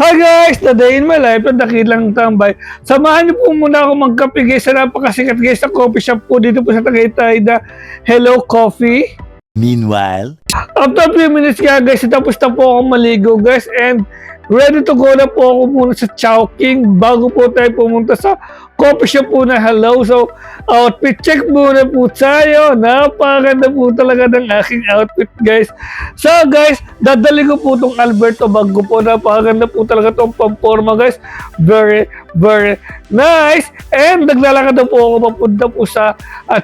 Hi guys! Today in my life, dakilang tambay. Samahan niyo po muna ako magkape guys sa napakasikat guys na coffee shop po dito po sa Tagaytay na Hello Coffee. Meanwhile, After a few minutes nga guys, tapos na po ako maligo guys and ready to go na po ako muna sa Chowking bago po tayo pumunta sa coffee shop po na Hello. So, outfit check muna po tayo. Napakaganda po talaga ng aking outfit guys. So guys, dadali ko po itong Alberto bag ko po. Napakaganda po talaga itong pamporma guys. Very, very nice. And naglalakad na po ako papunta po sa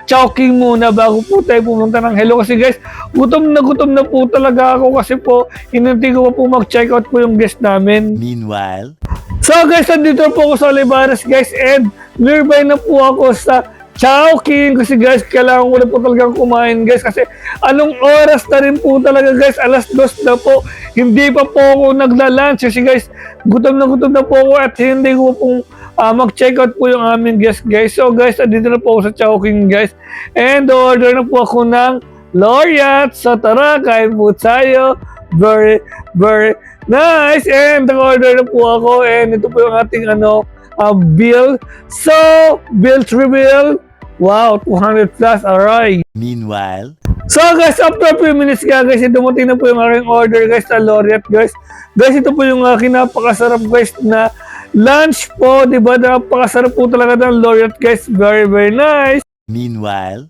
Chowking muna bago po tayo pumunta ng Hello. Kasi guys, gutom na po talaga ako kasi po hinintay ko pa po mag-check out po yung guest namin. meanwhile, So guys, nandito po ako sa Olivares guys and nearby na po ako sa Chowking kasi guys, kailangan ko na po talagang kumain guys kasi anong oras na rin po talaga guys, alas 2 na po, hindi pa po ako nagla-lunch kasi guys, gutom na po ako at hindi ko pong mag-check out po yung aming guest guys. So guys, nandito na po ako sa Chowking guys and order na po ako ng Laureate. So tara, kain po tayo. Very, very nice. And nag-order na po ako and ito po yung ating bill. So, bill reveal. Wow, 200 plus. Alright. meanwhile, So guys, after a few minutes nga guys, dumating na po yung aking order guys sa Laureate guys. Guys, ito po yung aking napakasarap guys na lunch po. Diba? Napakasarap po talaga ng Laureate guys. Very, very nice. meanwhile,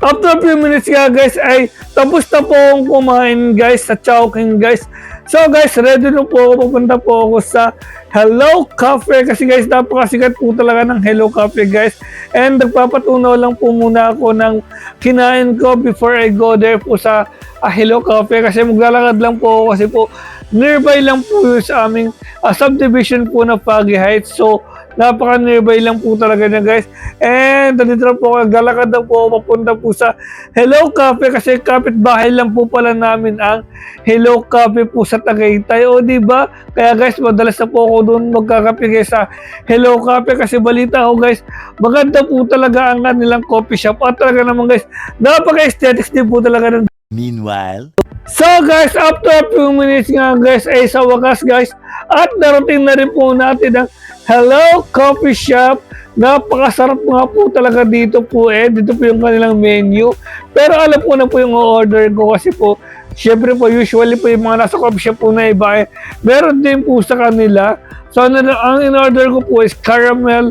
After a few minutes nga guys ay tapos na po akong kumain guys sa Chowking guys. So guys, ready na po ako, pupunta po ako sa Hello Cafe kasi guys napakasikat po talaga ng Hello Cafe guys. And nagpapatunaw lang po muna ako ng kinain ko before I go there po sa Hello Cafe kasi maglalakad lang po ako kasi po nearby lang po yung sa aming subdivision po na Foggy Heights. So napaka-nearby lang po talaga niya guys. And dito na po ako, naglalakad na po ako papunta po sa Hello Cafe kasi kapitbahay lang po pala namin ang Hello Cafe po sa Tagaytay. O diba? Kaya guys, madalas na po ako doon magkakape guys sa Hello Cafe kasi balita ko guys, maganda po talaga ang kanilang coffee shop. At talaga naman guys, napaka-aesthetics din po talaga ng meanwhile, So guys, after a few minutes nga guys, ay sa wakas guys, at narating na rin po natin ang Hello Coffee Shop. Napakasarap nga po talaga dito po dito po yung kanilang menu. Pero alam po na po yung order ko kasi po, syempre po usually po yung mga nasa coffee shop po na iba meron din po sa kanila. So ang in-order ko po is caramel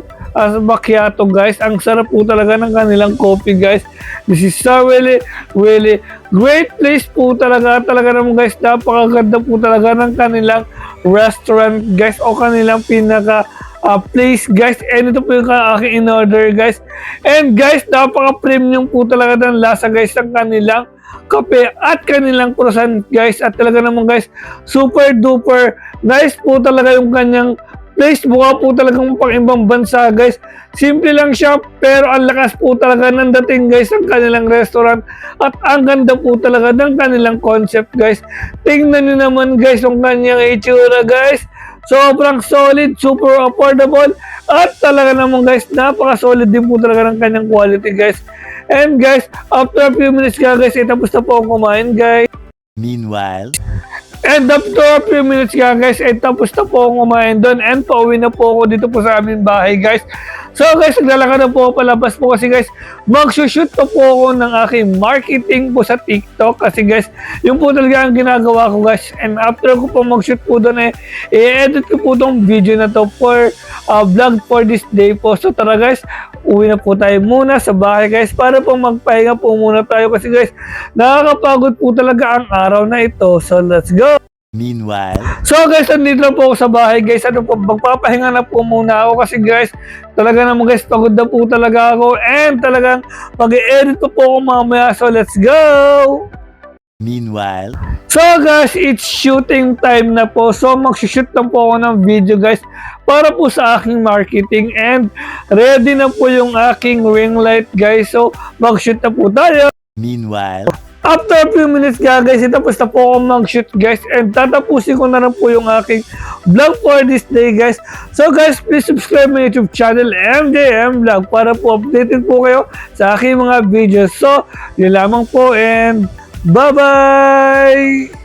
macchiato guys. Ang sarap po talaga ng kanilang coffee guys. This is so really, really great place po talaga. Talaga naman guys, napakaganda po talaga ng kanilang restaurant guys o kanilang pinaka place guys. And ito po yung aking in-order guys. And guys, napaka-premium po talaga ng lasa guys ng kanilang kape at kanilang croissant guys. At talaga naman guys, super duper nice po talaga yung kanyang place. Mukha po talagang pang ibang bansa guys. Simple lang siya pero ang lakas po talaga ng dating guys ng kanilang restaurant. At ang ganda po talaga ng kanilang concept guys. Tingnan nyo naman guys yung kanyang itsura guys. Sobrang solid, super affordable. At talaga naman guys, napaka-solid din po talaga ng kanyang quality guys. And guys, after a few minutes guys, tapos na po akong kumain guys. meanwhile, And after a few minutes guys, tapos na po akong kumain doon and pauwi na po ako dito po sa aming bahay guys. So guys, naglalakad na po ako palabas po kasi guys, magsushoot pa po ako ng aking marketing po sa TikTok kasi guys, yung po talaga ang ginagawa ko guys. And after ko po mag-shoot po doon i-edit ko po itong video na to for vlog for this day po. So tara guys, uwi na po tayo muna sa bahay guys para po magpahinga po muna tayo kasi guys, nakakapagod po talaga ang araw na ito. So let's go! meanwhile, So guys, nandito na po ako sa bahay guys. Ano po, magpapahinga na po muna ako kasi guys, talaga naman guys, pagod na po talaga ako and talagang mag-i-edit po ako mamaya. So let's go! meanwhile, So guys, it's shooting time na po. So mag-shoot lang po ako ng video guys para po sa aking marketing and ready na po yung aking ring light guys. So mag-shoot na po tayo. meanwhile, After a few minutes guys, tapos na po ako mag-shoot guys and tatapusin ko na rin po yung aking vlog for this day guys. So guys, please subscribe my YouTube channel MJM Vlog para po updated po kayo sa aking mga videos. So, yun lamang po and bye-bye!